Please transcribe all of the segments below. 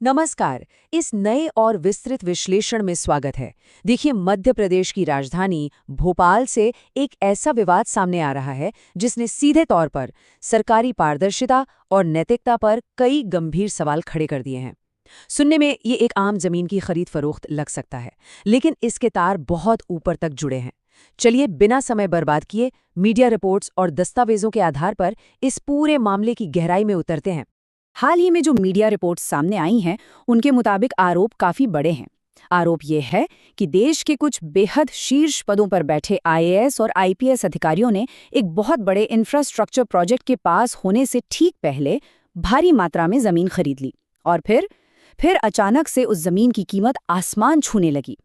नमस्कार। इस नए और विस्तृत विश्लेषण में स्वागत है। देखिए, मध्य प्रदेश की राजधानी भोपाल से एक ऐसा विवाद सामने आ रहा है जिसने सीधे तौर पर सरकारी पारदर्शिता और नैतिकता पर कई गंभीर सवाल खड़े कर दिए हैं। सुनने में ये एक आम जमीन की खरीद फरोख्त लग सकता है, लेकिन इसके तार बहुत ऊपर तक जुड़े हैं। चलिए, बिना समय बर्बाद किए मीडिया रिपोर्ट्स और दस्तावेजों के आधार पर इस पूरे मामले की गहराई में उतरते हैं। हाल ही में जो मीडिया रिपोर्ट्स सामने आई हैं, उनके मुताबिक आरोप काफी बड़े हैं। आरोप ये है कि देश के कुछ बेहद शीर्ष पदों पर बैठे आईएएस और आईपीएस अधिकारियों ने एक बहुत बड़े इंफ्रास्ट्रक्चर प्रोजेक्ट के पास होने से ठीक पहले भारी मात्रा में जमीन खरीद ली और फिर अचानक से उस जमीन की कीमत आसमान छूने लगी।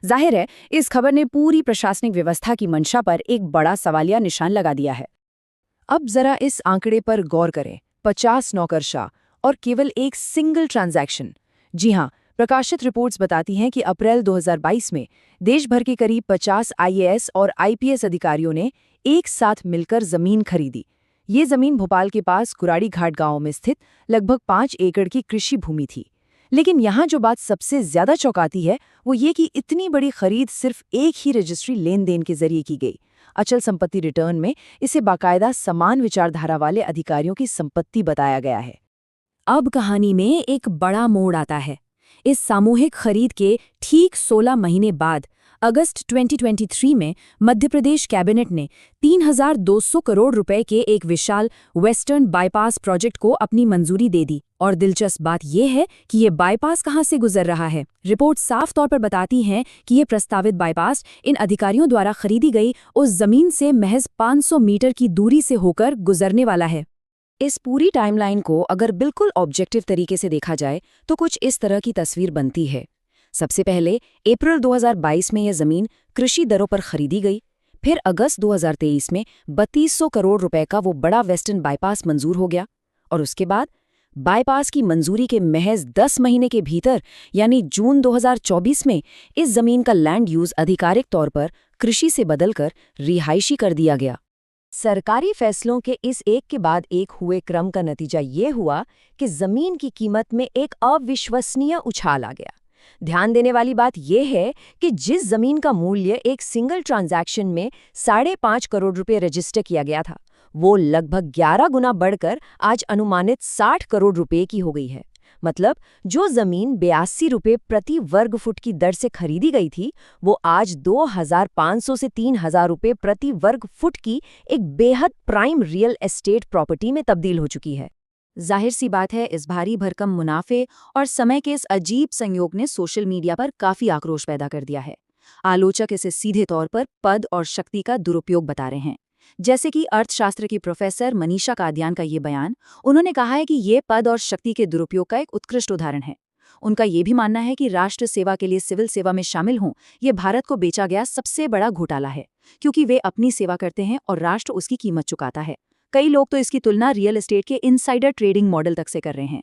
जाहिर है, इस खबर ने पूरी प्रशासनिक व्यवस्था की मंशा पर एक बड़ा सवालिया निशान लगा दिया है। अब जरा इस आंकड़े पर गौर करें। 50 नौकरशाह और केवल एक सिंगल ट्रांजैक्शन। जी हां, प्रकाशित रिपोर्ट्स बताती हैं कि अप्रैल 2022 में देश भर के करीब 50 आईएएस और आईपीएस अधिकारियों ने एक साथ मिलकर जमीन खरीदी। ये जमीन भोपाल के पास कुराड़ी घाट गांव में स्थित लगभग 5 एकड़ की कृषि भूमि थी। लेकिन यहाँ जो बात सबसे ज्यादा चौंकाती है वो ये कि इतनी बड़ी खरीद सिर्फ एक ही रजिस्ट्री लेन देन के जरिए की गई। अचल संपत्ति रिटर्न में इसे बाकायदा समान विचारधारा वाले अधिकारियों की संपत्ति बताया गया है। अब कहानी में एक बड़ा मोड़ आता है। इस सामूहिक खरीद के ठीक 16 महीने बाद अगस्त 2023 में मध्य प्रदेश कैबिनेट ने 3,200 करोड़ रुपए के एक विशाल वेस्टर्न बाईपास प्रोजेक्ट को अपनी मंजूरी दे दी। और दिलचस्प बात यह है कि ये बाईपास कहां से गुजर रहा है। रिपोर्ट साफ तौर पर बताती हैं कि ये प्रस्तावित बाईपास इन अधिकारियों द्वारा खरीदी गई उस जमीन से महज 500 मीटर की दूरी से होकर गुजरने वाला है। इस पूरी टाइमलाइन को अगर बिल्कुल ऑब्जेक्टिव तरीके से देखा जाए तो कुछ इस तरह की तस्वीर बनती है। सबसे पहले अप्रैल 2022 में यह जमीन कृषि दरों पर खरीदी गई। फिर अगस्त 2023 में 3200 करोड़ रुपए का वो बड़ा वेस्टर्न बाईपास मंजूर हो गया। और उसके बाद बाईपास की मंजूरी के महज 10 महीने के भीतर यानी जून 2024 में इस जमीन का लैंड यूज आधिकारिक तौर पर कृषि से बदलकर रिहायशी कर दिया गया। सरकारी फैसलों के इस एक के बाद एक हुए क्रम का नतीजा ये हुआ कि जमीन की कीमत में एक अविश्वसनीय उछाल आ गया। ध्यान देने वाली बात यह है कि जिस जमीन का मूल्य एक सिंगल ट्रांजैक्शन में 5.5 करोड़ रुपए रजिस्टर किया गया था, वो लगभग 11 गुना बढ़कर आज अनुमानित 60 करोड़ रुपए की हो गई है। मतलब जो जमीन 82 रुपए प्रति वर्ग फुट की दर से खरीदी गई थी, वो आज 2,500 से 3,000 रुपए प्रति वर्ग फुट की एक बेहद प्राइम रियल एस्टेट प्रॉपर्टी में तब्दील हो चुकी है। जाहिर सी बात है, इस भारी भरकम मुनाफे और समय के इस अजीब संयोग ने सोशल मीडिया पर काफी आक्रोश पैदा कर दिया है। आलोचक इसे सीधे तौर पर पद और शक्ति का दुरुपयोग बता रहे हैं। जैसे कि अर्थशास्त्र की प्रोफेसर मनीषा कादियान का ये बयान, उन्होंने कहा है कि ये पद और शक्ति के दुरुपयोग का एक उत्कृष्ट उदाहरण है। उनका ये भी मानना है कि राष्ट्र सेवा के लिए सिविल सेवा में शामिल हों ये भारत को बेचा गया सबसे बड़ा घोटाला है, क्योंकि वे अपनी सेवा करते हैं और राष्ट्र उसकी कीमत चुकाता है। कई लोग तो इसकी तुलना रियल एस्टेट के इनसाइडर ट्रेडिंग मॉडल तक से कर रहे हैं।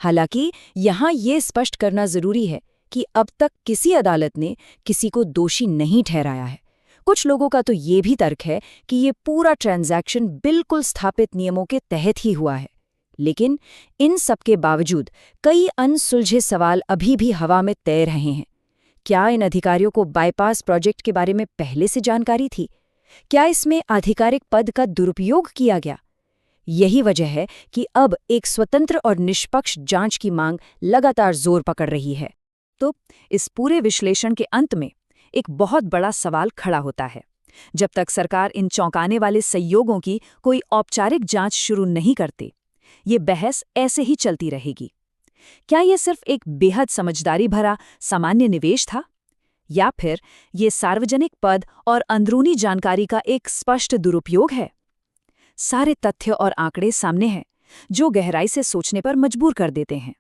हालांकि यहाँ ये स्पष्ट करना जरूरी है कि अब तक किसी अदालत ने किसी को दोषी नहीं ठहराया है। कुछ लोगों का तो ये भी तर्क है कि ये पूरा ट्रांजैक्शन बिल्कुल स्थापित नियमों के तहत ही हुआ है। लेकिन इन सब के बावजूद कई अनसुलझे सवाल अभी भी हवा में तैर रहे हैं। क्या इन अधिकारियों को बाईपास प्रोजेक्ट के बारे में पहले से जानकारी थी? क्या इसमें आधिकारिक पद का दुरुपयोग किया गया? यही वजह है कि अब एक स्वतंत्र और निष्पक्ष जांच की मांग लगातार जोर पकड़ रही है। तो इस पूरे विश्लेषण के अंत में एक बहुत बड़ा सवाल खड़ा होता है। जब तक सरकार इन चौंकाने वाले संयोगों की कोई औपचारिक जांच शुरू नहीं करती, ये बहस ऐसे ही चलती रहेगी। क्या ये सिर्फ एक बेहद समझदारी भरा सामान्य निवेश था, या फिर ये सार्वजनिक पद और अंदरूनी जानकारी का एक स्पष्ट दुरुपयोग है? सारे तथ्य और आंकड़े सामने हैं, जो गहराई से सोचने पर मजबूर कर देते हैं।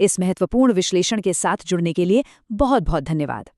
इस महत्वपूर्ण विश्लेषण के साथ जुड़ने के लिए बहुत बहुत धन्यवाद।